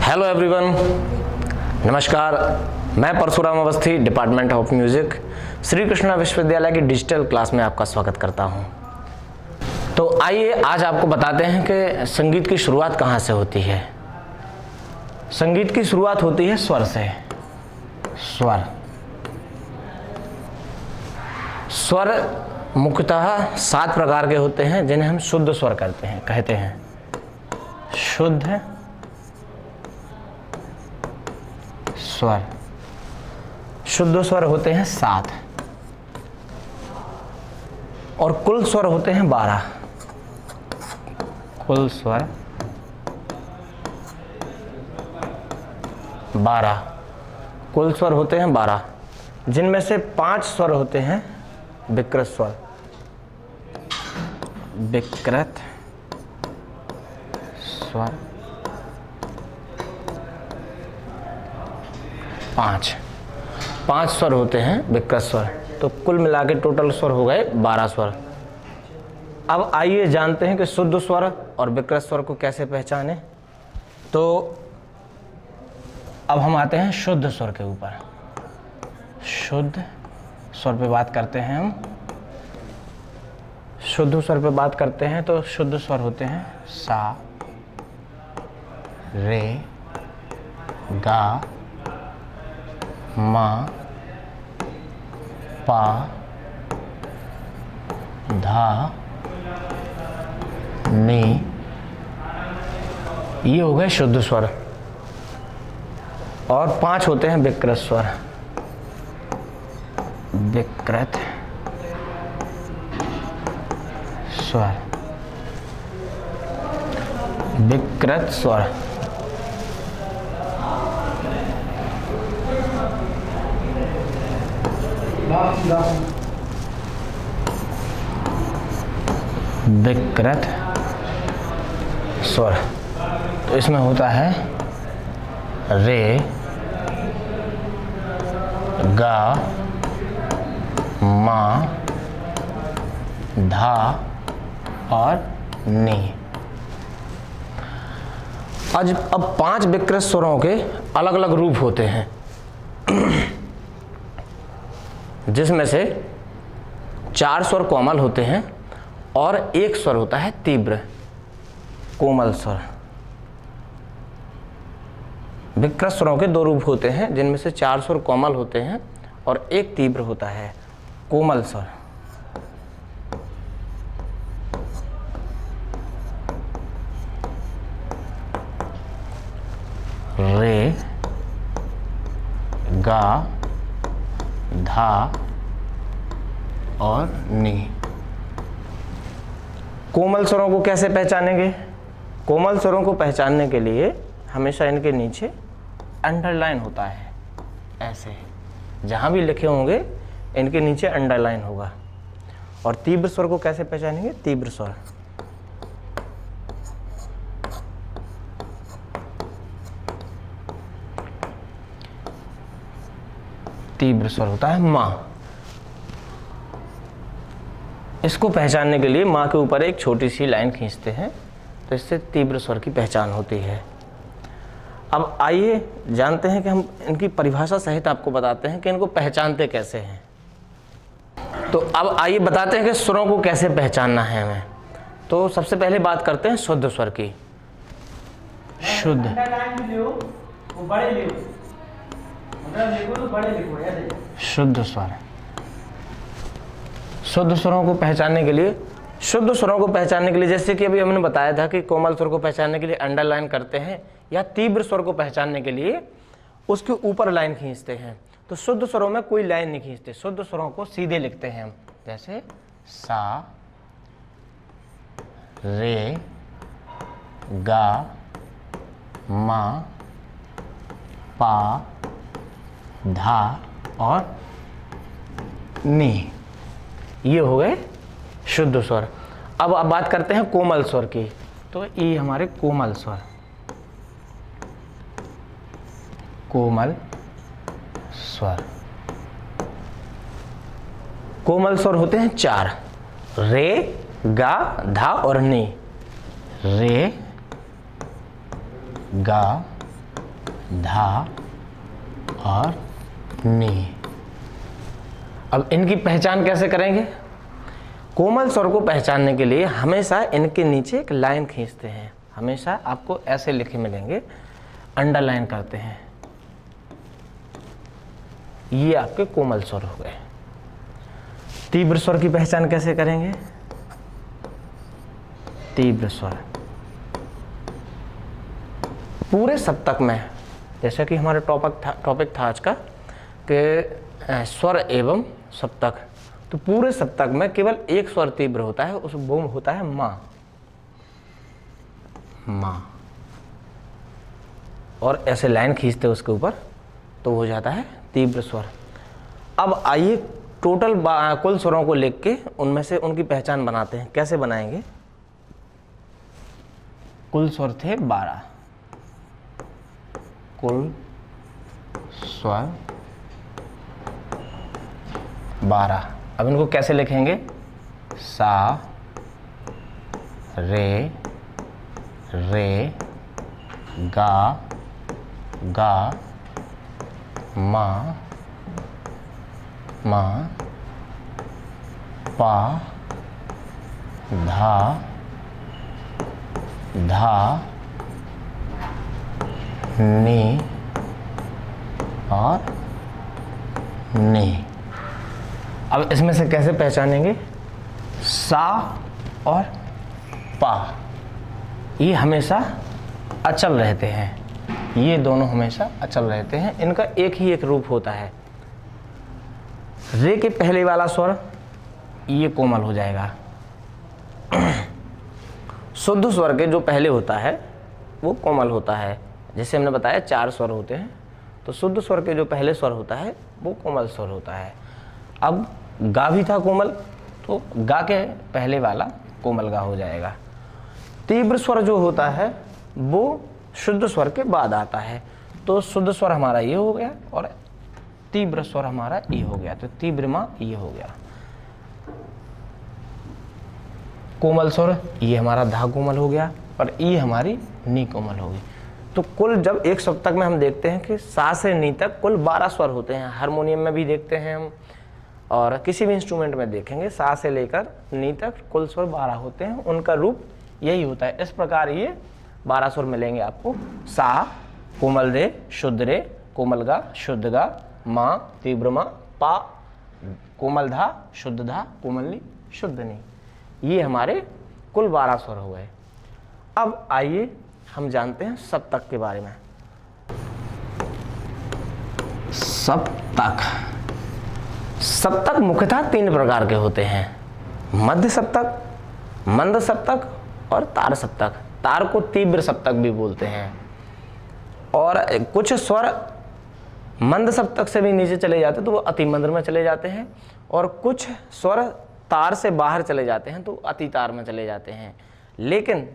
Hello everyone, नमस्कार। मैं Parshuram Awasthi, department of music, Shri Krishna विश्वविद्यालय की डिजिटल क्लास में आपका स्वागत करता हूं। तो आइए आज आपको बताते हैं कि संगीत की शुरुआत कहां से होती है। संगीत की शुरुआत होती है स्वर से। स्वर मुख्यतः 7 प्रकार के होते हैं जिन्हें हम शुद्ध स्वर कहते हैं। शुद्ध स्वर, शुद्ध स्वर होते हैं 7 और कुल स्वर होते हैं 12। कुल स्वर 12, कुल स्वर होते हैं 12, जिनमें से 5 स्वर होते हैं विकृत स्वर। विकृत स्वर 5 स्वर होते हैं विकृत स्वर। तो कुल मिला के टोटल स्वर हो गए 12 स्वर। अब आइए जानते हैं कि शुद्ध स्वर और विकृत स्वर को कैसे पहचानें। तो अब हम आते हैं शुद्ध स्वर के ऊपर। शुद्ध स्वर पे बात करते हैं हम। शुद्ध स्वर पे बात करते हैं तो शुद्ध स्वर होते हैं सा, रे, गा, मा, पा, धा, नी। ये हो गए शुद्ध स्वर। और 5 होते हैं विकृत स्वर। विकृत स्वर, विकृत स्वर। विकृत स्वर तो इसमें होता है रे, गा, मा, धा और नी। अब 5 विकृत स्वरों के अलग अलग रूप होते हैं, जिसमें से 4 स्वर कोमल होते हैं और 1 स्वर होता है तीव्र, कोमल स्वर। विकृत स्वरों के 2 रूप होते हैं, जिनमें से 4 स्वर कोमल होते हैं और 1 तीव्र होता है, कोमल स्वर। रे, गा, धा और नी। कोमल स्वरों को कैसे पहचानेंगे? कोमल स्वरों को पहचानने के लिए हमेशा इनके नीचे अंडरलाइन होता है। ऐसे जहां भी लिखे होंगे इनके नीचे अंडरलाइन होगा। और तीव्र स्वर को कैसे पहचानेंगे? तीव्र स्वर, तीव्र स्वर होता है मां। इसको पहचानने के लिए मां के ऊपर एक छोटी सी लाइन खींचते हैं, तो इससे तीव्र स्वर की पहचान होती है। अब आइए जानते हैं कि हम इनकी परिभाषा सहित आपको बताते हैं कि इनको पहचानते कैसे हैं। तो अब आइए बताते हैं कि स्वरों को कैसे पहचानना है हमें। तो सबसे पहले बात करते हैं शुद्ध स्वर की। शुद्ध शुद्ध स्वर। शुद्ध स्वरों को पहचानने के लिए, जैसे कि अभी हमने बताया था कि कोमल स्वर को पहचानने के लिए अंडरलाइन करते हैं, या तीव्र स्वर को पहचानने के लिए उसके ऊपर लाइन खींचते हैं। तो शुद्ध स्वरों में कोई लाइन नहीं खींचते, शुद्ध स्वरों को सीधे लिखते हैं हम। जैसे सा, रे, गा, मा, पा, धा और नी। ये हो गए शुद्ध स्वर। अब बात करते हैं कोमल स्वर की। तो ये हमारे कोमल स्वर, कोमल स्वर। कोमल स्वर होते हैं 4, रे, गा, धा और नी। रे, गा, धा और नी। अब इनकी पहचान कैसे करेंगे? कोमल स्वर को पहचानने के लिए हमेशा इनके नीचे एक लाइन खींचते हैं। हमेशा आपको ऐसे लिखे मिलेंगे, अंडरलाइन करते हैं। ये आपके कोमल स्वर हो गए। तीव्र स्वर की पहचान कैसे करेंगे? तीव्र स्वर पूरे सप्तक में, जैसा कि हमारा टॉपिक था आज का कि स्वर एवं सप्तक, तो पूरे सप्तक में केवल एक स्वर तीव्र होता है, उस वो होता है माँ। माँ, और ऐसे लाइन खींचते उसके ऊपर तो हो जाता है तीव्र स्वर। अब आइए टोटल कुल स्वरों को लिख के उनमें से उनकी पहचान बनाते हैं। कैसे बनाएंगे? कुल स्वर थे 12, कुल स्वर 12। अब इनको कैसे लिखेंगे? सा, रे, रे, गा, गा, मा, मा, पा, धा, धा, नी और नी। अब इसमें से कैसे पहचानेंगे? सा और पा ये हमेशा अचल रहते हैं, ये दोनों हमेशा अचल रहते हैं। इनका एक ही एक रूप होता है। रे के पहले वाला स्वर ये कोमल हो जाएगा। शुद्ध स्वर के जो पहले होता है वो कोमल होता है। जैसे हमने बताया 4 स्वर होते हैं, तो शुद्ध स्वर के जो पहले स्वर होता है वो कोमल स्वर होता है। अब गा भी था कोमल, तो गा के पहले वाला कोमल गा हो जाएगा। तीव्र स्वर जो होता है वो शुद्ध स्वर के बाद आता है, तो शुद्ध स्वर हमारा ये हो गया और तीव्र स्वर हमारा ये हो गया, तो तीव्र माँ ये हो गया। कोमल स्वर ये हमारा धा कोमल हो गया और ये हमारी नी कोमल होगी। तो कुल जब एक सप्तक में हम देखते हैं कि सा से नी तक कुल 12 स्वर होते हैं। हारमोनियम में भी देखते हैं हम और किसी भी इंस्ट्रूमेंट में देखेंगे, सा से लेकर नी तक कुल स्वर 12 होते हैं। उनका रूप यही होता है। इस प्रकार ये 12 स्वर मिलेंगे आपको। सा, कोमल रे, शुद्ध रे, कोमल गा, शुद्ध गा, माँ, तीव्र माँ, पा, कोमल धा, शुद्ध धा, कोमल नी, शुद्ध नी। ये हमारे कुल 12 स्वर हो गए। अब आइए हम जानते हैं सप्तक के बारे में। सप्तक, सप्तक मुख्यतः 3 प्रकार के होते हैं। मध्य सप्तक, मंद सप्तक और तार सप्तक। तार को तीव्र सप्तक भी बोलते हैं। और कुछ स्वर मंद सप्तक से भी नीचे चले जाते हैं तो वो अति मंद में चले जाते हैं, और कुछ स्वर तार से बाहर चले जाते हैं तो अति तार में चले जाते हैं। लेकिन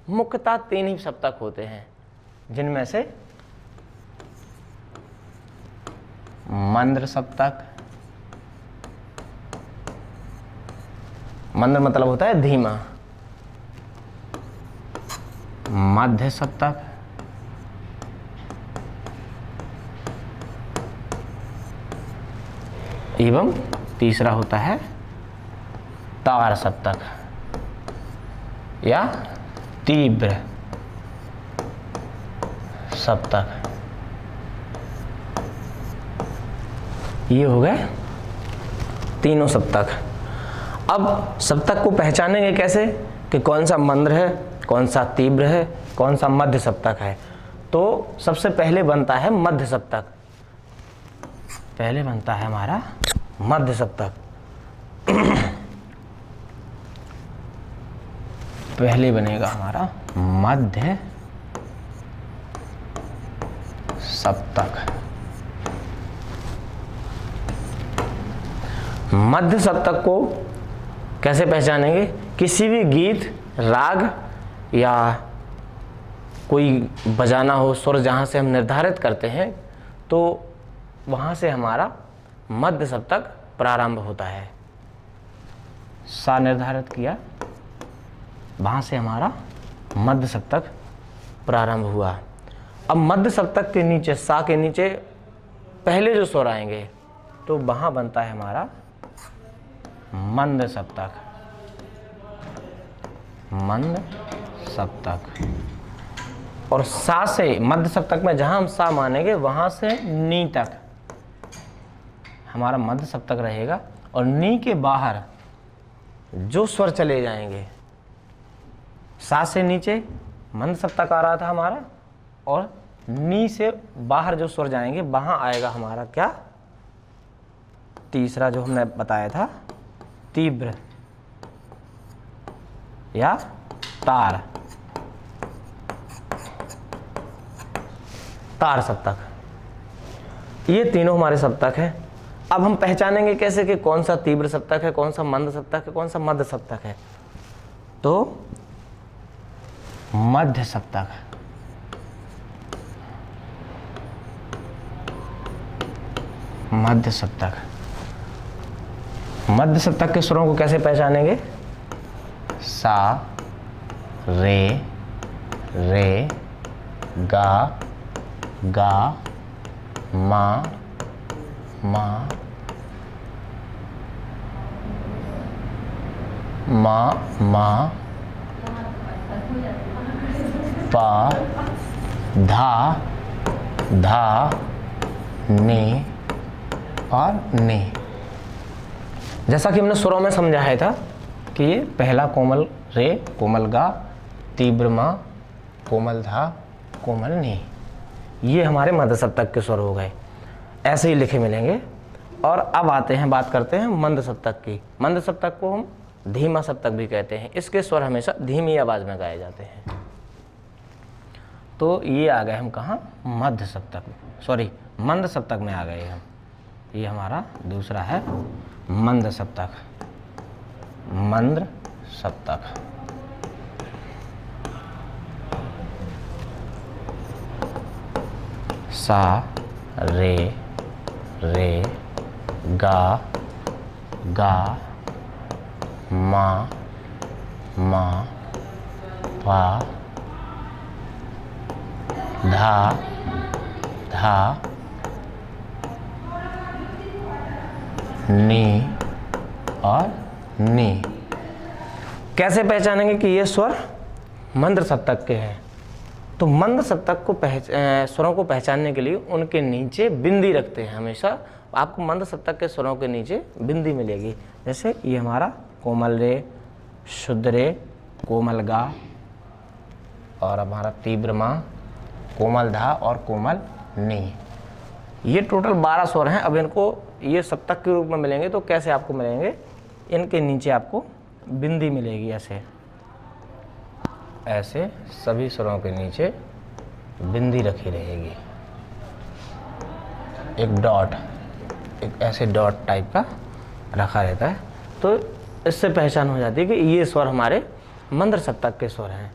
मुख्यतः 3 ही सप्तक होते हैं, जिनमें से मंद्र सप्तक, मंद्र मतलब होता है धीमा, मध्य सप्तक एवं तीसरा होता है तार सप्तक या तीव्र सप्तक। ये हो गए तीनों सप्तक। अब सप्तक को पहचानेंगे कैसे कि कौन सा मंद्र है, कौन सा तीव्र है, कौन सा मध्य सप्तक है। तो सबसे पहले बनता है मध्य सप्तक। पहले बनता है हमारा मध्य सप्तक। पहले बनेगा हमारा मध्य सप्तक। मध्य सप्तक को कैसे पहचानेंगे? किसी भी गीत, राग या कोई बजाना हो, सुर जहाँ से हम निर्धारित करते हैं तो वहाँ से हमारा मध्य सप्तक प्रारंभ होता है। सा निर्धारित किया, वहाँ से हमारा मध्य सप्तक प्रारंभ हुआ। अब मध्य सप्तक के नीचे, सा के नीचे पहले जो स्वर आएंगे तो वहां बनता है हमारा मंद सप्तक, मंद सप्तक। और सा से मध्य सप्तक में जहां हम सा मानेंगे वहां से नी तक हमारा मध्य सप्तक रहेगा, और नी के बाहर जो स्वर चले जाएंगे, सा से नीचे मंद सप्तक आ रहा था हमारा, और नी से बाहर जो स्वर जाएंगे वहां आएगा हमारा क्या, तीसरा जो हमने बताया था तीव्र या तार, तार सप्तक। ये तीनों हमारे सप्तक हैं। अब हम पहचानेंगे कैसे कि कौन सा तीव्र सप्तक है, कौन सा मंद सप्तक है, कौन सा मध्य सप्तक है। तो मध्य सप्तक, मध्य सप्तक, मध्य सप्तक के स्वरों को कैसे पहचानेंगे, सा, रे, रे, गा, गा, मा, मा, मा, मा, पा, धा, धा, ने और ने। जैसा कि हमने स्वरों में समझाया था कि ये पहला कोमल रे, कोमल गा, तीव्र मा, कोमल धा, कोमल नी, ये हमारे मध्य सप्तक के स्वर हो गए। ऐसे ही लिखे मिलेंगे। और अब आते हैं, बात करते हैं मंद सप्तक की। मंद सप्तक को हम धीमा सप्तक भी कहते हैं। इसके स्वर हमेशा धीमी आवाज में गाए जाते हैं। तो ये आ गए हम कहाँ, मध्य सप्तक, सॉरी मंद सप्तक में आ गए हम। ये हमारा दूसरा है मंद सप्तक, मंद सप्तक। सा, रे, रे, गा, गा, मा, मा, पा, धा, धा, नी और नी। कैसे पहचानेंगे कि ये स्वर मंद सप्तक के हैं? तो मंद सप्तक को स्वरों को पहचानने के लिए उनके नीचे बिंदी रखते हैं। हमेशा आपको मंद सप्तक के स्वरों के नीचे बिंदी मिलेगी। जैसे ये हमारा कोमल रे, शुद्ध रे, कोमल गा, और हमारा तीव्र मा, कोमल धा और कोमल नी। ये टोटल 12 स्वर हैं। अब इनको ये सप्तक के रूप में मिलेंगे तो कैसे आपको मिलेंगे, इनके नीचे आपको बिंदी मिलेगी। ऐसे ऐसे सभी स्वरों के नीचे बिंदी रखी रहेगी, एक डॉट, एक ऐसे डॉट टाइप का रखा रहता है। तो इससे पहचान हो जाती है कि ये स्वर हमारे मंद सप्तक के स्वर हैं।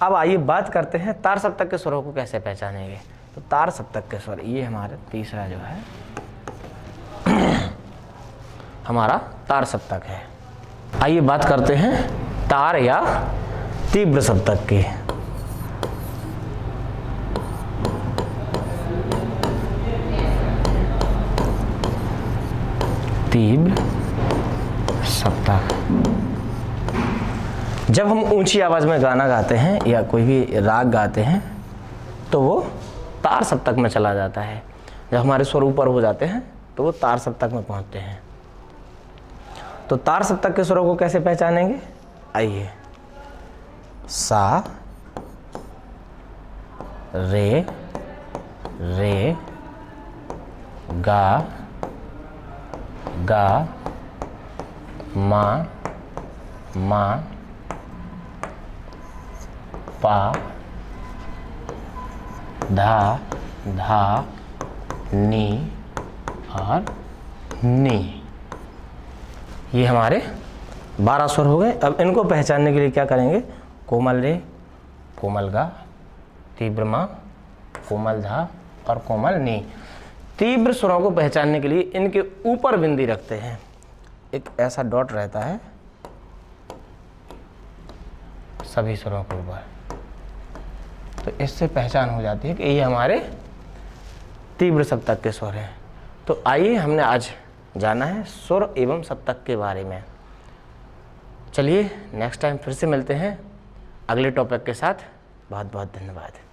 अब आइए बात करते हैं तार सप्तक के स्वरों को कैसे पहचानेंगे। तो तार सप्तक के स्वर, ये हमारे तीसरा जो है हमारा तार सप्तक है। आइए बात करते हैं तार या तीव्र सप्तक की। तीव्र सप्तक, जब हम ऊंची आवाज में गाना गाते हैं या कोई भी राग गाते हैं तो वो तार सप्तक में चला जाता है। जब हमारे स्वर ऊपर हो जाते हैं तो वो तार सप्तक में पहुंचते हैं। तो तार सप्तक के स्वरों को कैसे पहचानेंगे, आइए। सा, रे, रे, गा, गा, मा, मा, पा, धा, धा, नी और नी। ये हमारे 12 स्वर हो गए। अब इनको पहचानने के लिए क्या करेंगे, कोमल रे, कोमल गा, तीव्र मा, कोमल धा और कोमल नी। तीव्र स्वरों को पहचानने के लिए इनके ऊपर बिंदी रखते हैं। एक ऐसा डॉट रहता है सभी स्वरों के ऊपर, तो इससे पहचान हो जाती है कि ये हमारे तीव्र सप्तक के स्वर हैं। तो आइए, हमने आज जाना है स्वर एवं सप्तक के बारे में। चलिए नेक्स्ट टाइम फिर से मिलते हैं अगले टॉपिक के साथ। बहुत बहुत धन्यवाद।